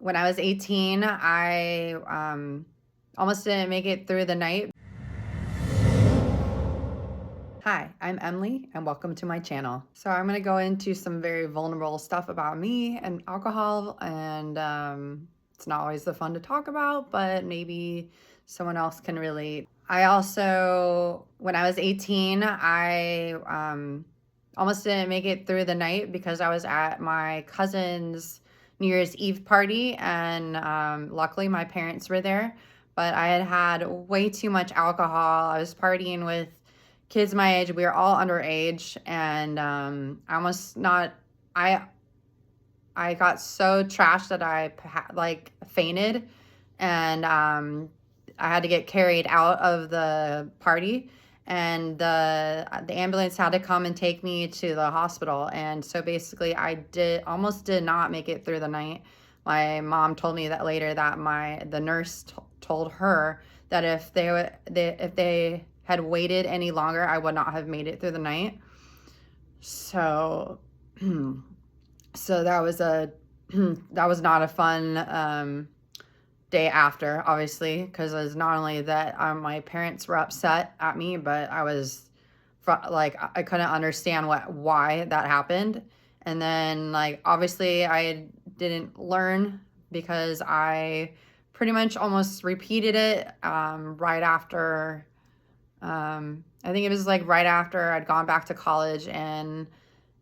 When I was 18, I almost didn't make it through the night. Hi, I'm Emily and welcome to my channel. So I'm going to go into some very vulnerable stuff about me and alcohol, and it's not always the fun to talk about, but maybe someone else can relate. When I was 18, I almost didn't make it through the night because I was at my cousin's New Year's Eve party, and luckily my parents were there, but I had had way too much alcohol. I was partying with kids my age. We were all underage, and I almost not. I got so trashed that I like fainted, and I had to get carried out of the party, and the ambulance had to come and take me to the hospital. And so basically, I almost did not make it through the night. My mom told me that later that the nurse told her that if they had waited any longer, I would not have made it through the night. So, so that was that was not a fun day after, obviously, because it was not only that my parents were upset at me, but I was like, I couldn't understand why that happened. And then, like, obviously I didn't learn because I pretty much almost repeated it right after. I think it was like right after I'd gone back to college, and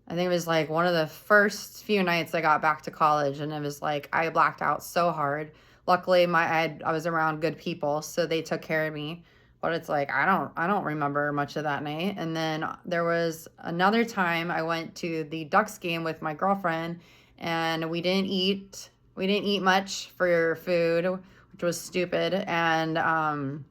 I think it was like one of the first few nights I got back to college, and it was like I blacked out so hard. Luckily, I was around good people, so they took care of me. But it's like I don't remember much of that night. And then there was another time I went to the Ducks game with my girlfriend, and we didn't eat. We didn't eat much for food, which was stupid. And I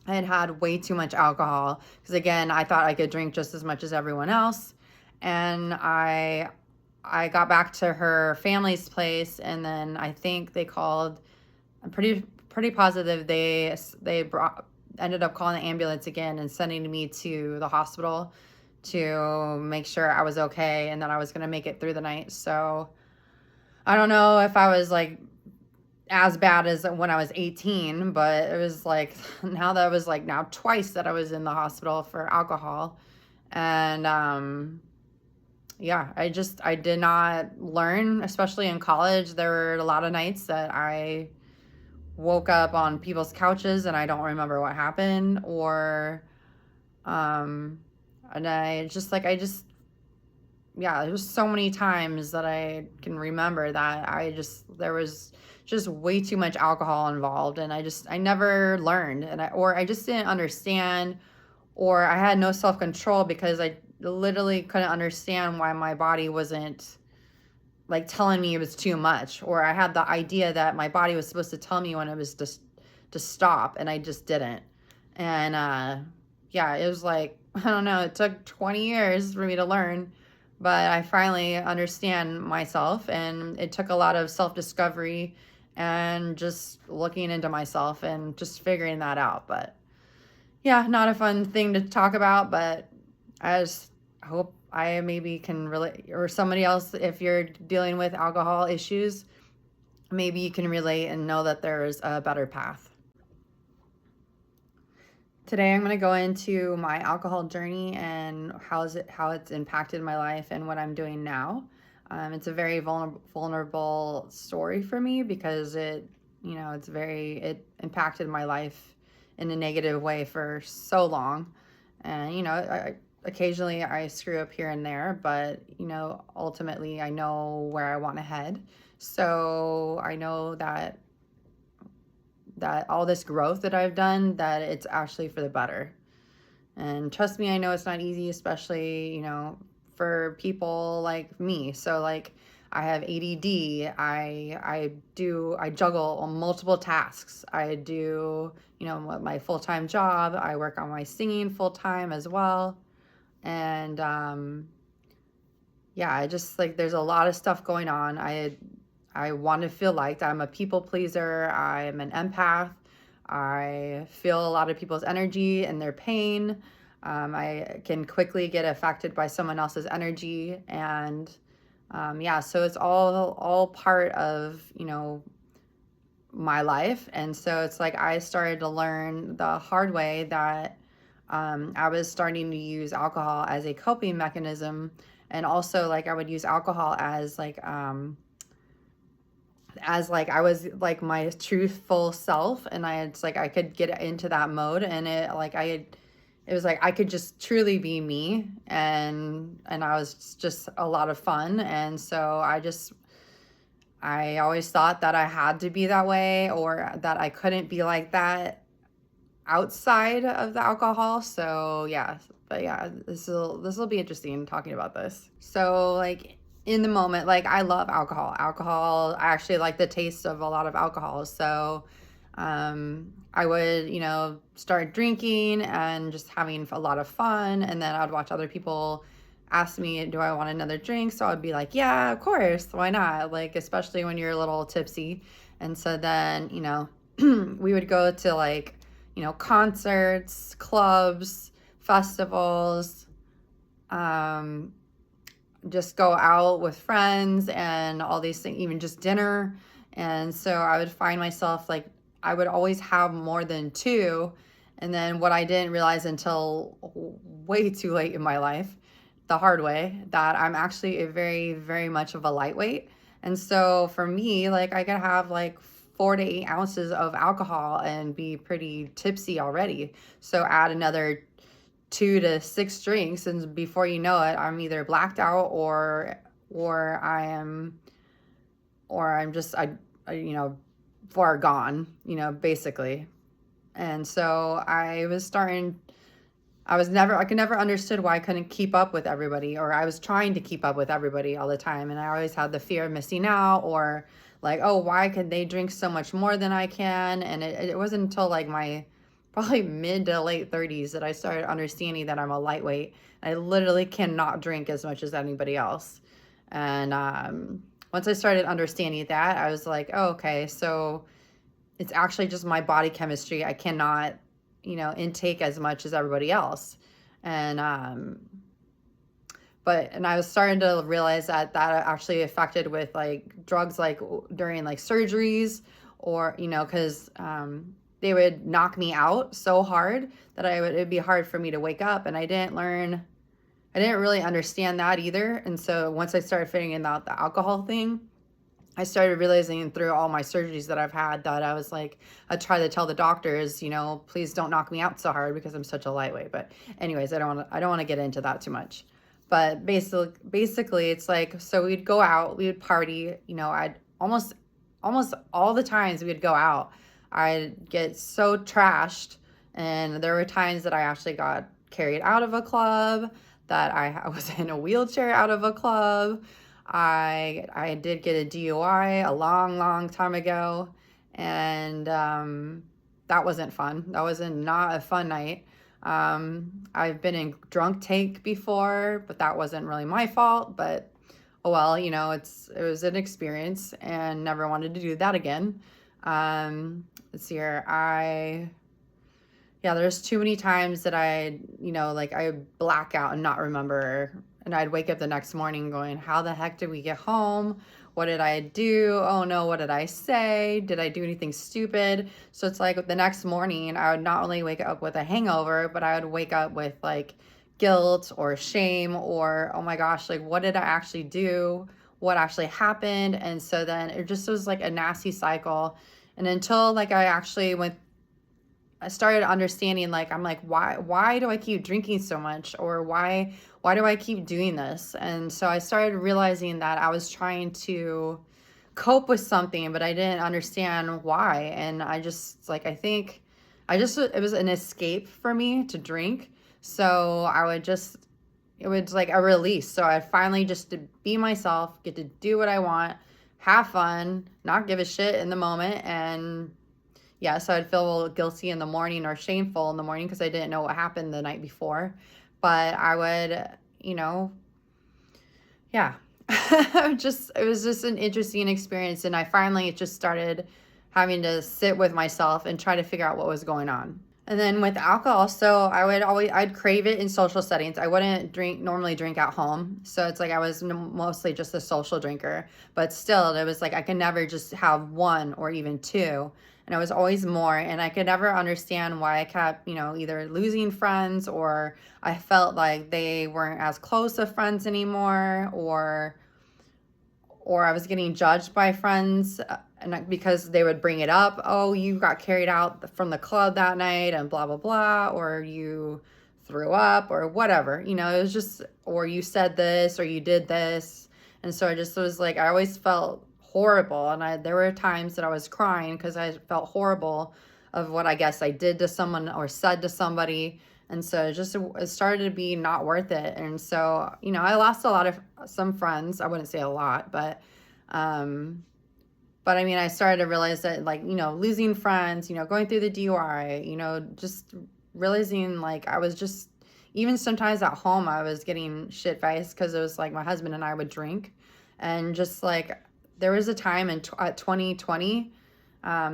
had had way too much alcohol because, again, I thought I could drink just as much as everyone else. And I got back to her family's place, and then I think they called. I'm pretty positive ended up calling the ambulance again and sending me to the hospital to make sure I was okay and that I was going to make it through the night. So I don't know if I was like as bad as when I was 18, but it was like now that was like now twice that I was in the hospital for alcohol. And yeah, I did not learn, especially in college. There were a lot of nights that I woke up on people's couches and I don't remember what happened, or and yeah, there's so many times that I can remember that there was just way too much alcohol involved, and I never learned, or I just didn't understand, or I had no self-control because I literally couldn't understand why my body wasn't like telling me it was too much, or I had the idea that my body was supposed to tell me when it was just to stop, and I just didn't. And yeah, it was like I don't know, it took 20 years for me to learn, but I finally understand myself, and it took a lot of self-discovery and just looking into myself and just figuring that out. But yeah, not a fun thing to talk about, but I just hope I maybe can relate, or somebody else, if you're dealing with alcohol issues, maybe you can relate and know that there's a better path. Today I'm going to go into my alcohol journey and how it's impacted my life and what I'm doing now. It's a very vulnerable story for me because it impacted my life in a negative way for so long. And occasionally I screw up here and there, but ultimately I know where I want to head. So I know that all this growth that I've done, that it's actually for the better. And trust me, I know it's not easy, especially, for people like me. So like I have ADD. I juggle on multiple tasks. I do, my full-time job. I work on my singing full-time as well. And yeah, I just like there's a lot of stuff going on. I want to feel liked. I'm a people pleaser. I'm an empath. I feel a lot of people's energy and their pain. I can quickly get affected by someone else's energy, and yeah, so it's all part of my life. And so it's like I started to learn the hard way that I was starting to use alcohol as a coping mechanism. And also like I would use alcohol as like I was like my truthful self, and it's like I could get into that mode, and it was like I could just truly be me, and I was just a lot of fun. And so I always thought that I had to be that way, or that I couldn't be like that outside of the alcohol. So yeah, but yeah, this will be interesting talking about this. So like in the moment, like I love alcohol. Alcohol, I actually like the taste of a lot of alcohol. So I would, start drinking and just having a lot of fun, and then I'd watch other people ask me, do I want another drink? So I'd be like, yeah, of course, why not? Like, especially when you're a little tipsy. And so then, we would go to like, concerts, clubs, festivals, just go out with friends and all these things, even just dinner. And so I would find myself like, I would always have more than two. And then what I didn't realize until way too late in my life, the hard way, that I'm actually a very, very much of a lightweight. And so for me, like I could have like 4 to 8 ounces of alcohol and be pretty tipsy already. So add another 2 to 6 drinks, and before you know it, I'm either blacked out or I'm just far gone, basically. And so I could never understood why I couldn't keep up with everybody, or I was trying to keep up with everybody all the time. And I always had the fear of missing out, or like, oh, why can they drink so much more than I can? And it wasn't until like my probably mid to late 30s that I started understanding that I'm a lightweight. I literally cannot drink as much as anybody else. And once I started understanding that, I was like, oh, okay, so it's actually just my body chemistry. I cannot, intake as much as everybody else. And and I was starting to realize that actually affected with like drugs, like during like surgeries, or because they would knock me out so hard that it'd be hard for me to wake up. And I didn't really understand that either. And so once I started figuring out the alcohol thing, I started realizing through all my surgeries that I've had that I was like, I try to tell the doctors, please don't knock me out so hard because I'm such a lightweight. But anyways, I don't want to get into that too much. But basically it's like, so we'd go out, we would party, I'd almost all the times we'd go out, I'd get so trashed. And there were times that I actually got carried out of a club, that I was in a wheelchair out of a club. I did get a DUI a long, long time ago, and that wasn't fun. That was not a fun night. I've been in drunk tank before, but that wasn't really my fault. But oh well, it was an experience, and never wanted to do that again. Let's see here. There's too many times that I black out and not remember. And I'd wake up the next morning going, how the heck did we get home? What did I do? Oh no, what did I say? Did I do anything stupid? So it's like the next morning, I would not only wake up with a hangover, but I would wake up with like guilt or shame, or, oh my gosh, like what did I actually do? What actually happened? And so then it just was like a nasty cycle. And until like I started understanding, like, I'm like, why do I keep drinking so much? Or why do I keep doing this? And so I started realizing that I was trying to cope with something, but I didn't understand why. And I just like, it was an escape for me to drink. So it was like a release. So I finally just to be myself, get to do what I want, have fun, not give a shit in the moment. And yeah, so I'd feel a little guilty in the morning or shameful in the morning because I didn't know what happened the night before. But I would, yeah. It was just an interesting experience. And I finally just started having to sit with myself and try to figure out what was going on. And then with alcohol, so I'd crave it in social settings. I wouldn't normally drink at home. So it's like I was mostly just a social drinker, but still it was like I could never just have one or even two. And it was always more. And I could never understand why I kept, either losing friends, or I felt like they weren't as close of friends anymore, or I was getting judged by friends, and because they would bring it up, oh, you got carried out from the club that night and blah blah blah, or you threw up or whatever. It was just, or you said this or you did this. And so I just was like, I always felt horrible, and there were times that I was crying because I felt horrible of what I guess I did to someone or said to somebody. And so it started to be not worth it. And so, I lost some friends. I wouldn't say a lot, but I mean, I started to realize that, like, losing friends, going through the DUI, just realizing like I was just, even sometimes at home, I was getting shit faced because it was like my husband and I would drink. And just like, there was a time at 2020.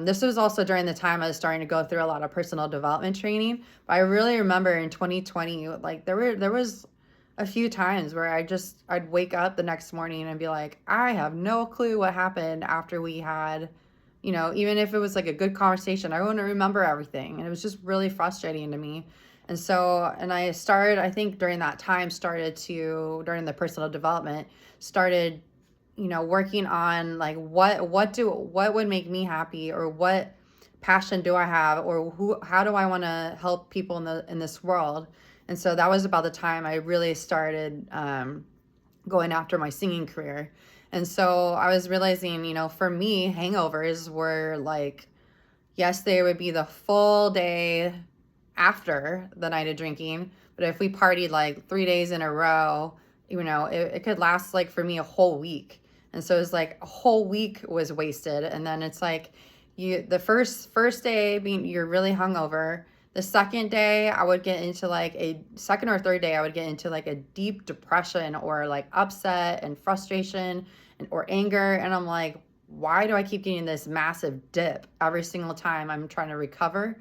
This was also during the time I was starting to go through a lot of personal development training. But I really remember in 2020, like there was a few times where I'd wake up the next morning and be like, I have no clue what happened after we had, even if it was like a good conversation, I wouldn't remember everything. And it was just really frustrating to me. And so, and I think during that time, during the personal development, started working on like what would make me happy, or what passion do I have, or how do I want to help people in this world. And so that was about the time I really started going after my singing career. And so I was realizing, for me, hangovers were like, yes, they would be the full day after the night of drinking, but if we partied like 3 days in a row, it could last, like, for me, a whole week. And so it's like a whole week was wasted. And then it's like the first day you're really hungover. The second day I would get into like a second or third day, I would get into like a deep depression, or like upset and frustration or anger. And I'm like, why do I keep getting this massive dip every single time I'm trying to recover?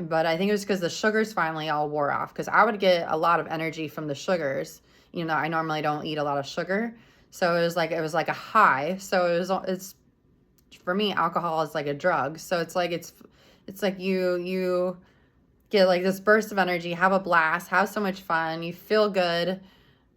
But I think it was because the sugars finally all wore off, because I would get a lot of energy from the sugars. I normally don't eat a lot of sugar. So it was like a high. So it's for me, alcohol is like a drug. So it's like you get like this burst of energy, have a blast, have so much fun, you feel good.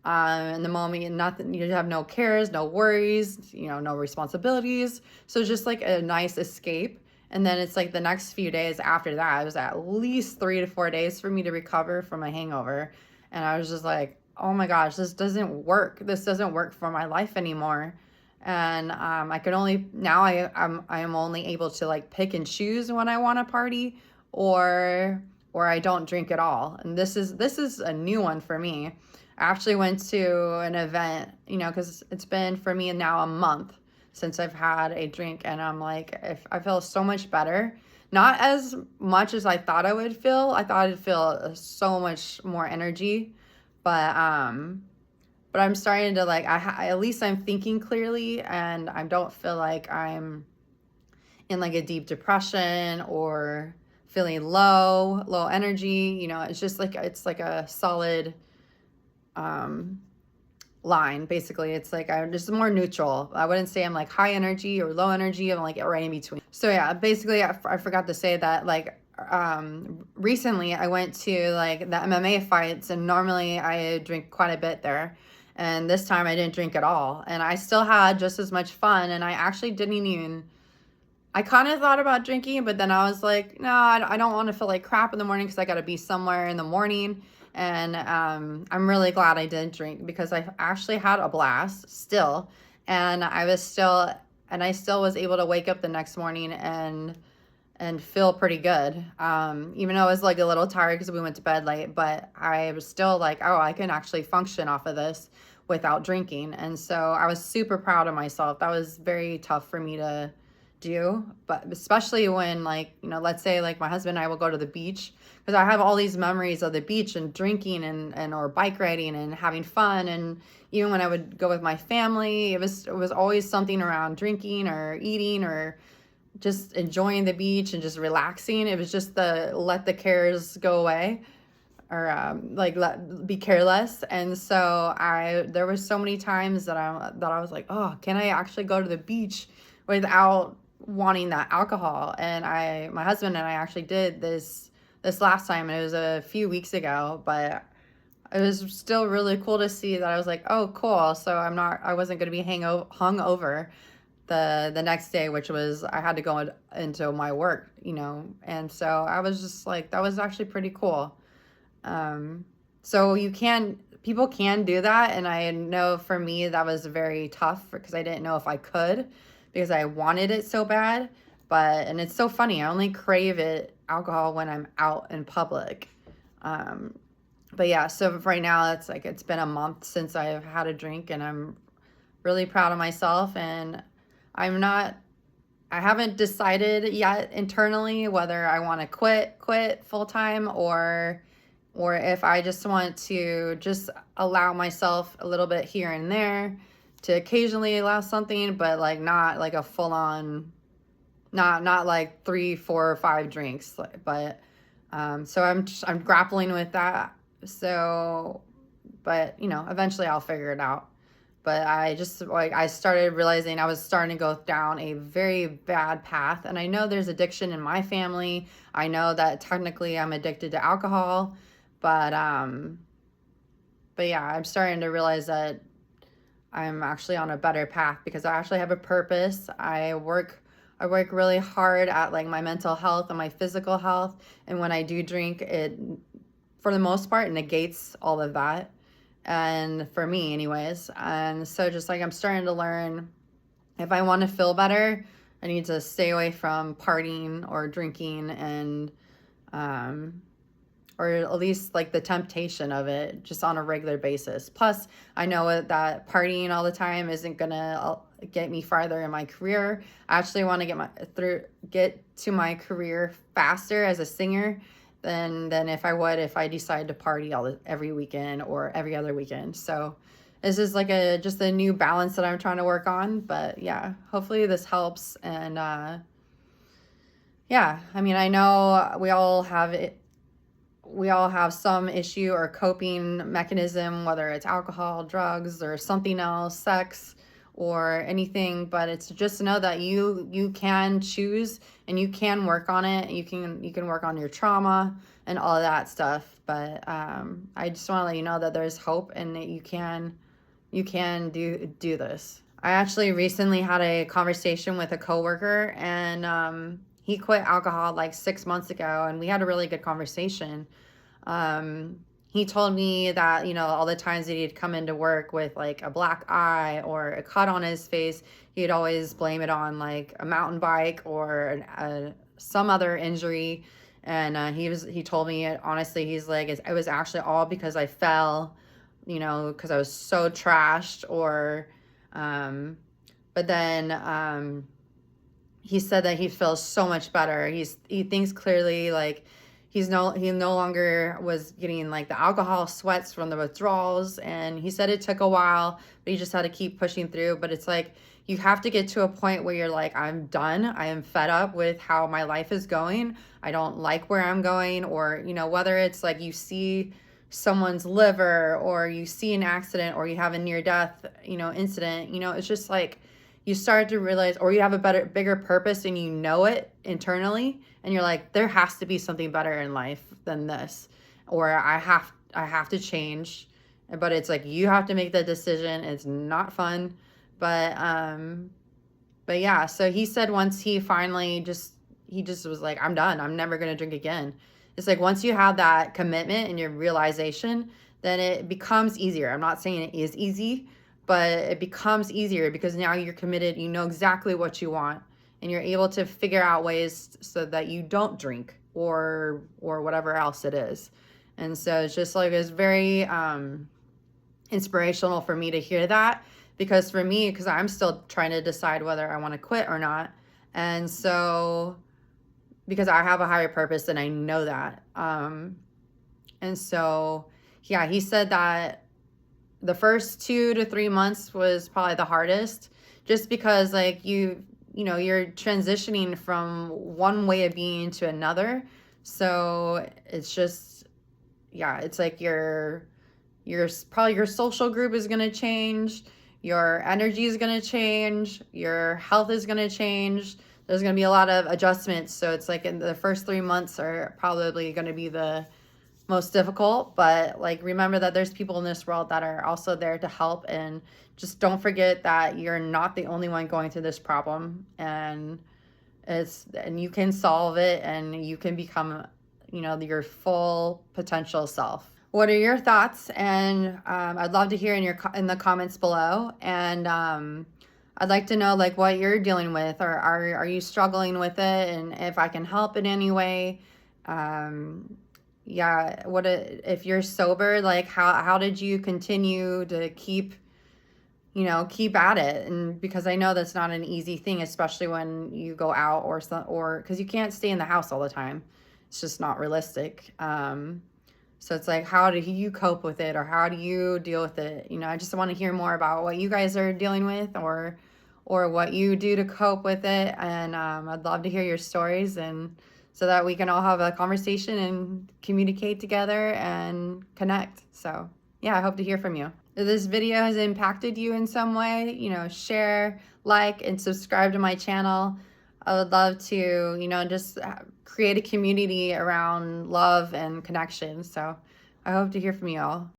In the moment, nothing, you have no cares, no worries, no responsibilities. So it's just like a nice escape. And then it's like the next few days after that, it was at least 3 to 4 days for me to recover from a hangover. And I was just like, oh my gosh, this doesn't work. This doesn't work for my life anymore. And I could only, now I am only able to like pick and choose when I want to party, or I don't drink at all. And this is a new one for me. I actually went to an event, because it's been for me now a month since I've had a drink, and I'm like, if I feel so much better. Not as much as I thought I would feel. I thought I'd feel so much more energy, but I'm starting to like, at least I'm thinking clearly, and I don't feel like I'm in like a deep depression or feeling low energy. It's just like, it's like a solid line. Basically, it's like I'm just more neutral. I wouldn't say I'm like high energy or low energy. I'm like right in between. So yeah, basically I forgot to say that, like, recently I went to like the MMA fights, and normally I drink quite a bit there, and this time I didn't drink at all, and I still had just as much fun. And I actually didn't even, I kind of thought about drinking, but then I was like, no, I don't want to feel like crap in the morning, because I got to be somewhere in the morning. And I'm really glad I didn't drink, because I actually had a blast still, and I still was able to wake up the next morning and feel pretty good. Even though I was like a little tired because we went to bed late, but I was still like, oh, I can actually function off of this without drinking. And so I was super proud of myself. That was very tough for me to do, but especially when, like, let's say like my husband and I will go to the beach, because I have all these memories of the beach and drinking and or bike riding and having fun. And even when I would go with my family, it was always something around drinking or eating or just enjoying the beach and just relaxing. It was just the let the cares go away, or like be careless. And so there was so many times that I was like, oh, can I actually go to the beach without wanting that alcohol? And my husband and I actually did this last time, and it was a few weeks ago, but it was still really cool to see that I was like, oh, cool. So I wasn't going to be hung over the next day, which was I had to go into my work, and so I was just like, that was actually pretty cool. Um, so people can do that. And I know for me, that was very tough because I didn't know if I could, because I wanted it so bad. And it's so funny. I only crave alcohol when I'm out in public. But yeah, so right now it's been a month since I've had a drink, and I'm really proud of myself. And I'm not, I haven't decided yet internally whether I want to quit full time, or if I just want to just allow myself a little bit here and there to occasionally allow something, but like not like a full on, not like 3, 4, or 5 drinks. But so I'm grappling with that. So, but eventually I'll figure it out. But I started realizing I was starting to go down a very bad path. And I know there's addiction in my family. I know that technically I'm addicted to alcohol, but yeah, I'm starting to realize that I'm actually on a better path because I actually have a purpose. I work really hard at like my mental health and my physical health. And when I do drink, it, for the most part, negates all of that. And for me anyways. And so just like I'm starting to learn, if I want to feel better, I need to stay away from partying or drinking, and or at least like the temptation of it just on a regular basis. Plus, I know that partying all the time isn't gonna get me farther in my career. I actually want to get to my career faster as a singer than if I decide to party every weekend or every other weekend. So this is like just a new balance that I'm trying to work on. But yeah, hopefully this helps. And yeah, I mean, I know we all have it. We all have some issue or coping mechanism, whether it's alcohol, drugs, or something else, sex, or anything. But it's just to know that you can choose and you can work on it. You can work on your trauma and all of that stuff. But I just want to let you know that there's hope and that you can do this. I actually recently had a conversation with a coworker, and he quit alcohol like 6 months ago, and we had a really good conversation. He told me that, all the times that he'd come into work with like a black eye or a cut on his face, he'd always blame it on like a mountain bike or some other injury. And he told me it honestly, he's like, it was actually all because I fell, because I was so trashed, but then he said that he feels so much better. He thinks clearly, like he no longer was getting like the alcohol sweats from the withdrawals. And he said it took a while, but he just had to keep pushing through. But it's like, you have to get to a point where you're like, I'm done. I am fed up with how my life is going. I don't like where I'm going. Or, whether it's like you see someone's liver, or you see an accident, or you have a near death, incident, it's just like, you start to realize, or you have a bigger purpose and you know it internally, and you're like, there has to be something better in life than this, or I have to change. But it's like, you have to make that decision. It's not fun. But yeah, so he said once he finally he just was like, I'm done. I'm never going to drink again. It's like, once you have that commitment and your realization, then it becomes easier. I'm not saying it is easy, but it becomes easier because now you're committed. You know exactly what you want, and you're able to figure out ways so that you don't drink or whatever else it is. And so it's just like, it's very inspirational for me to hear that, because for me, because I'm still trying to decide whether I want to quit or not. And so, because I have a higher purpose and I know that. And so, yeah, he said that the first 2 to 3 months was probably the hardest, just because like you're transitioning from one way of being to another. So it's just, yeah, it's like probably your social group is going to change, your energy is going to change, your health is going to change. There's going to be a lot of adjustments. So it's like in the first 3 months are probably going to be the most difficult, but like remember that there's people in this world that are also there to help, and just don't forget that you're not the only one going through this problem, and you can solve it, and you can become your full potential self. What are your thoughts? And I'd love to hear in the comments below. And I'd like to know like what you're dealing with, or are you struggling with it, and if I can help in any way. Yeah, if you're sober, like how did you continue to keep at it? And because I know that's not an easy thing, especially when you go out or because you can't stay in the house all the time. It's just not realistic. So it's like, how do you cope with it, or how do you deal with it? I just want to hear more about what you guys are dealing with, or what you do to cope with it. And I'd love to hear your stories, and so that we can all have a conversation and communicate together and connect. So yeah, I hope to hear from you. If this video has impacted you in some way, share, like, and subscribe to my channel. I would love to, just create a community around love and connection. So I hope to hear from you all.